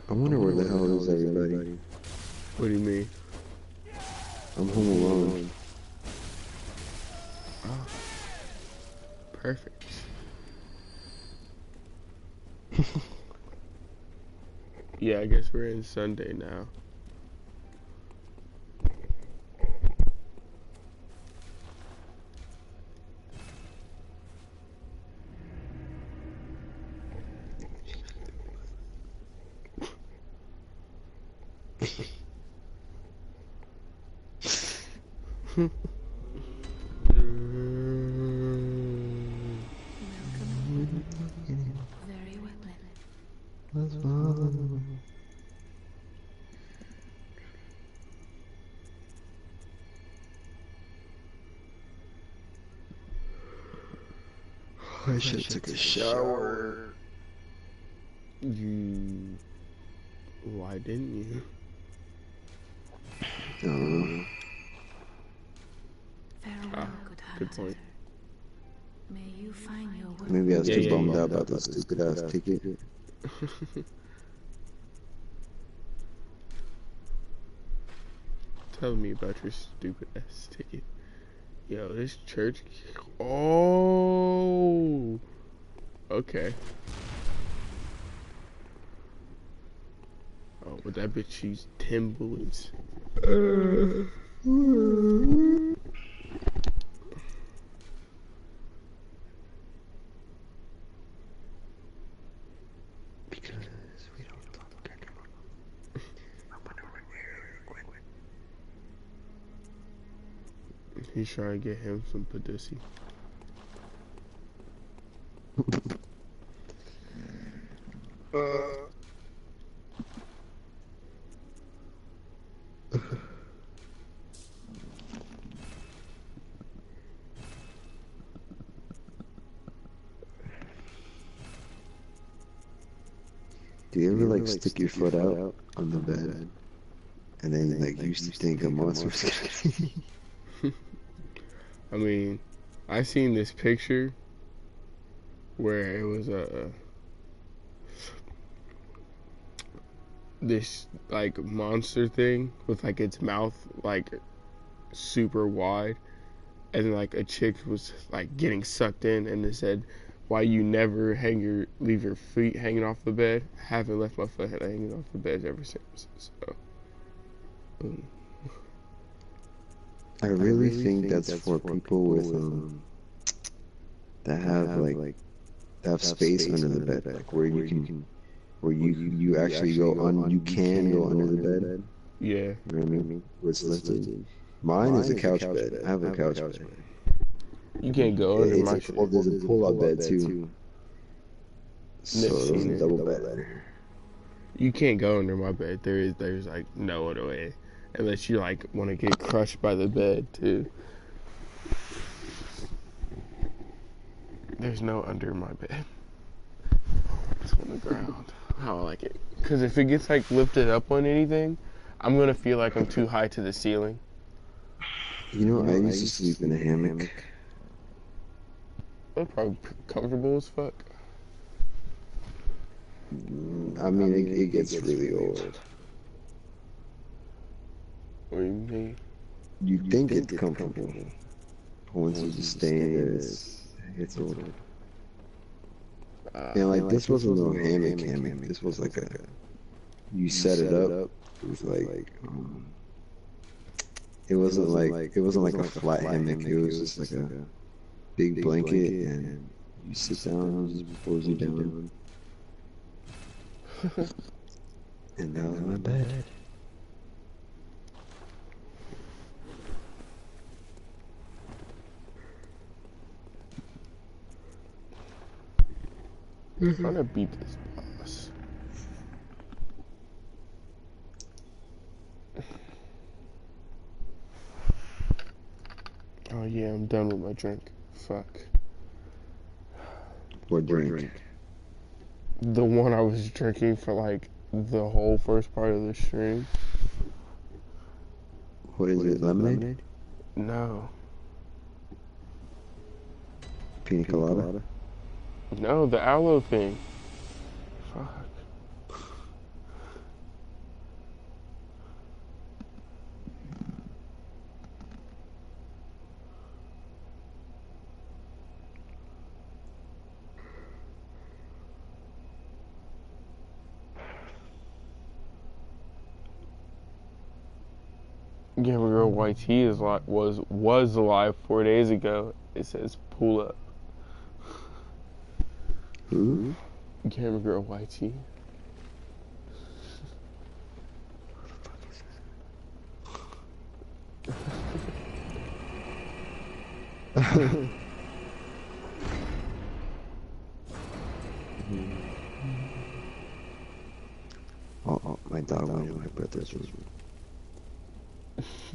I wonder where the hell is everybody? What do you mean? I'm home alone. Perfect. Yeah, I guess we're in Sunday now. Very well then. Let's follow. I should have took a shower. Why didn't you? Farewell, good hunter. Good point. May you find your way. Maybe I was too Yeah, bummed yeah. out about that stupid ass ticket. Tell me about your stupid ass ticket. Yo, this church. Oh. Okay. Oh, but that bitch shoots 10 bullets. Because we don't talk anymore. I wonder where Gwen. He's trying to get him some pussy. Do you ever like stick your foot out on the bed and then like you used to think a monster was gonna I mean, I seen this picture where it was this like monster thing with like its mouth like super wide, and then like a chick was like getting sucked in, and it said, "Why you never leave your feet hanging off the bed? I haven't left my foot hanging off the bed ever since." So, I really think that's for people with that have like that have space under the bed, like where you can where you actually go on you can go under the bed. yeah, You know what I mean? Where it's lifted. Mine is a couch bed. I have a couch bed. you can't go under my shit. Well, there's a pull-up bed too. So Nick's there's seen a it. double bed there. You can't go under my bed. There's like no other way, unless you like want to get crushed by the bed too. There's no under my bed. It's on the ground. How I like it. Because if it gets like lifted up on anything, I'm gonna feel like I'm too high to the ceiling. You know, I used to sleep in a hammock. That's probably comfortable as fuck. I mean, it gets really old. What do you mean? You think it's comfortable, but once you just stay in there, it's old. And like this wasn't no hammock. This was like you set it up. It was like it wasn't like a flat hammock. It was just like a big blanket, and you sit down and it just pulls you down. And that was my bed. I'm trying to beat this boss. Oh yeah, I'm done with my drink. Fuck. What drink? The one I was drinking for like the whole first part of the stream. What is it? Lemonade? No. Pina colada? No, the aloe thing. Fuck. Gamer Girl YT was live 4 days ago. It says pull up. Who? Gamer Girl YT. Oh, my dog went in my brother's room.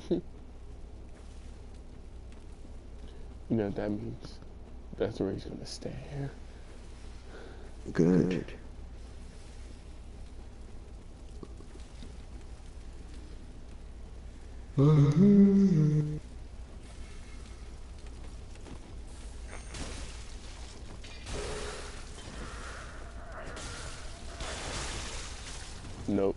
You know what that means? That's where he's gonna stay. Good. Nope.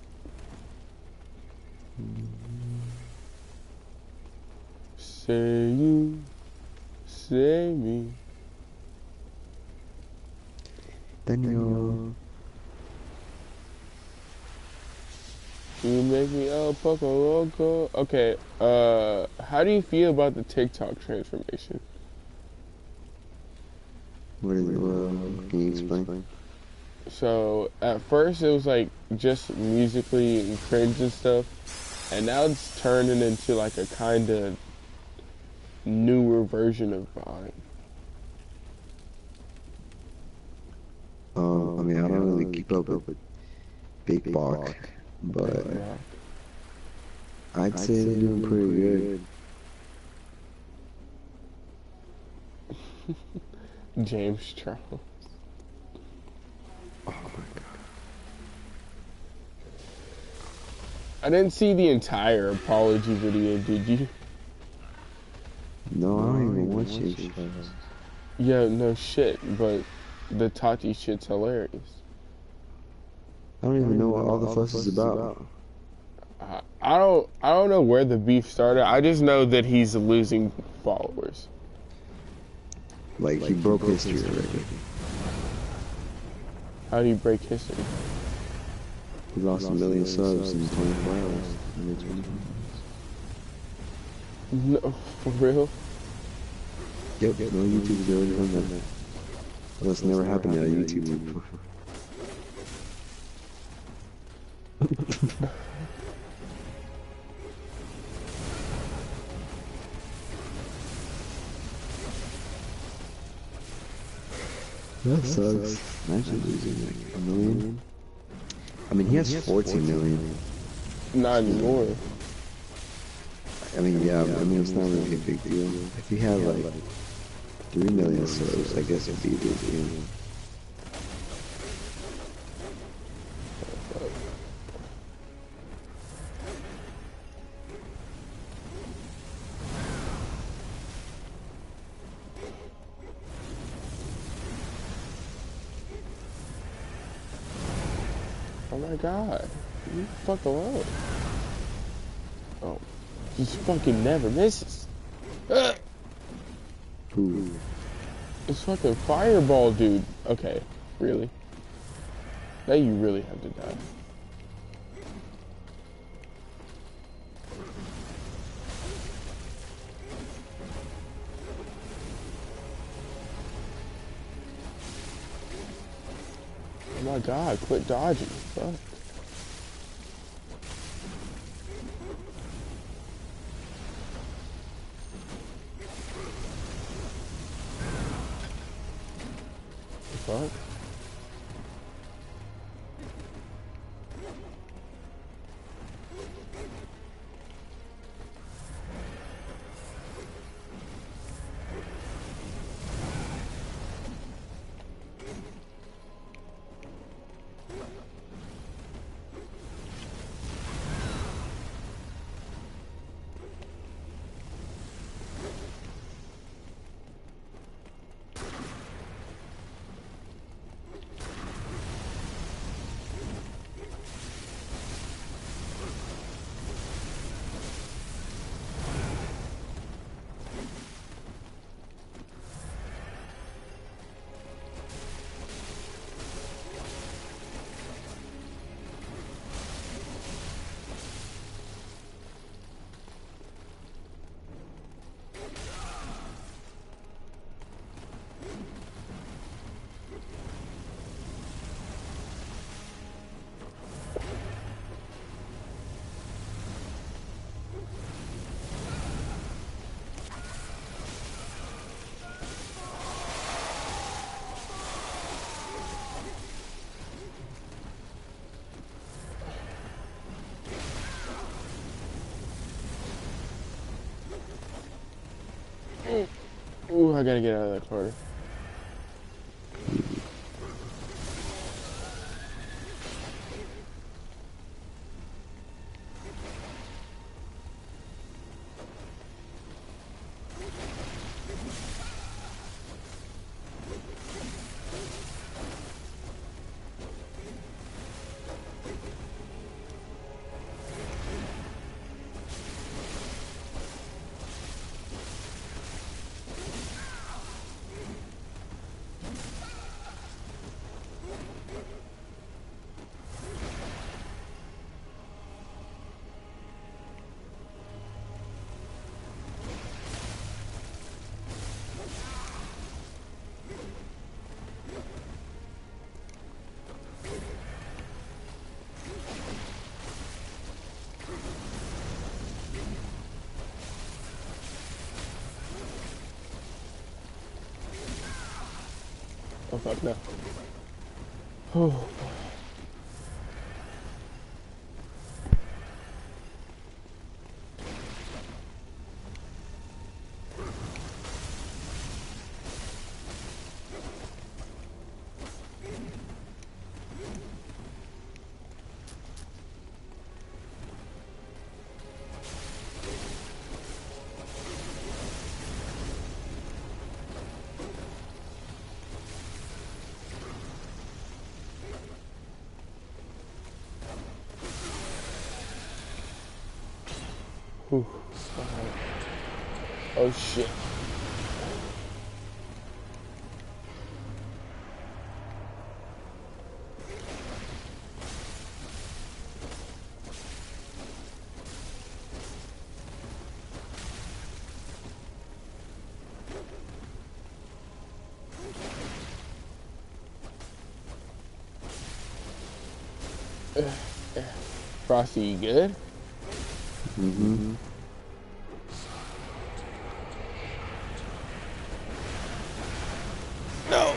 Say you, say me. Daniel. You make me El Poco Loco. Okay, how do you feel about the TikTok transformation? What is it? Can you explain? So, at first it was like just musically and cringe and stuff, and now it's turning into like a kind of newer version of Vine. I mean, I don't really keep up with Big Bach, but I'd say they're doing pretty good. James Charles. Oh my god. I didn't see the entire apology video, did you? No, I don't even watch James Charles. Yeah, no shit, but the Tati shit's hilarious. I don't even know what all the fuss is about. I don't know where the beef started. I just know that he's losing followers. Like, he broke history already. How do you break history? He lost 1 million subs in 24 hours. No, for real? Yep, no YouTube's already done that. Well, that's never happened to a YouTuber before. That sucks. Imagine losing like 1 million. I mean, he has 14 million. Not anymore. I mean, yeah, I mean, it's not really a big deal. If he had like 3 million subs, I guess it'd be a big deal. Oh my god. You fuck alone. Oh. He fucking never misses. Ooh. It's fucking fireball, dude. Okay, really? Now you really have to die. Oh my god, quit dodging. Fuck. Fuck. I gotta get out of that corner. Oh fuck no. Oh. Whew. Oh shit. Frosty, you good? Mm-hmm. No.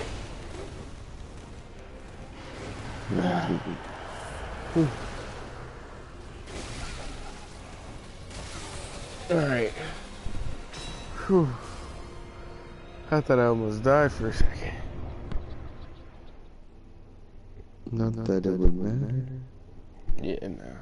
All right. Whew. I thought I almost died for a second. Not that it would matter. Yeah, no.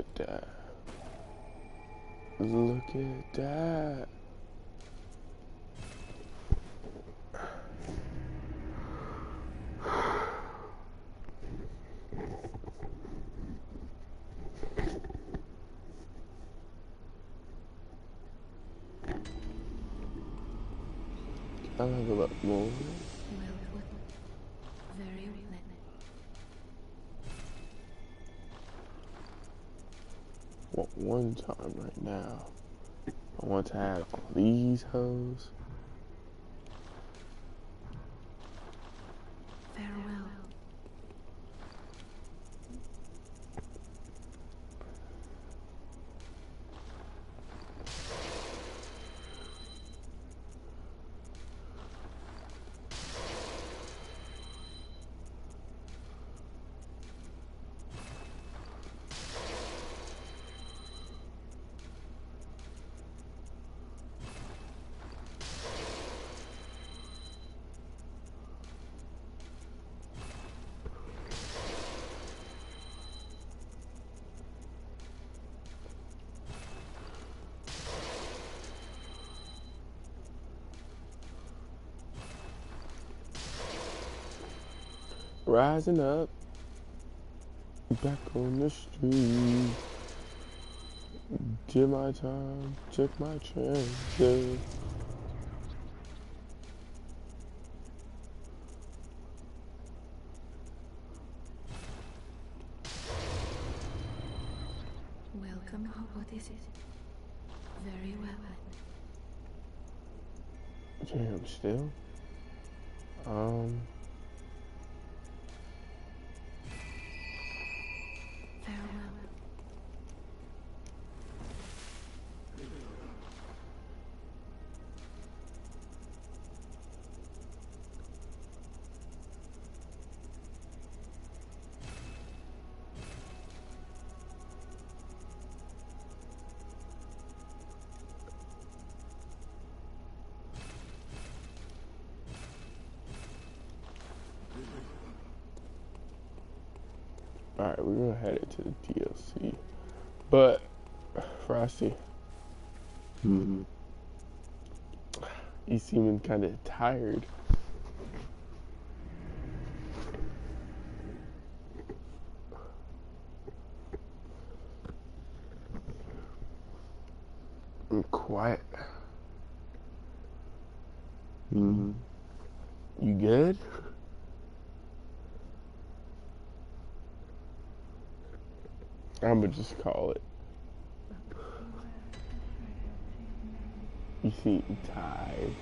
But look at that. I level up more. Well put. Very well. Want one time right now. I want to have all these hoes. Farewell. Rising up, back on the street. Did my time, took my chances. Welcome. What is it? Very well. Damn, still. Farewell. Alright, we're gonna head into the DLC. But, Frosty, Mm-hmm. you seeming kind of tired. I'm quiet. Mm-hmm. You good? I'ma just call it. You seem tired.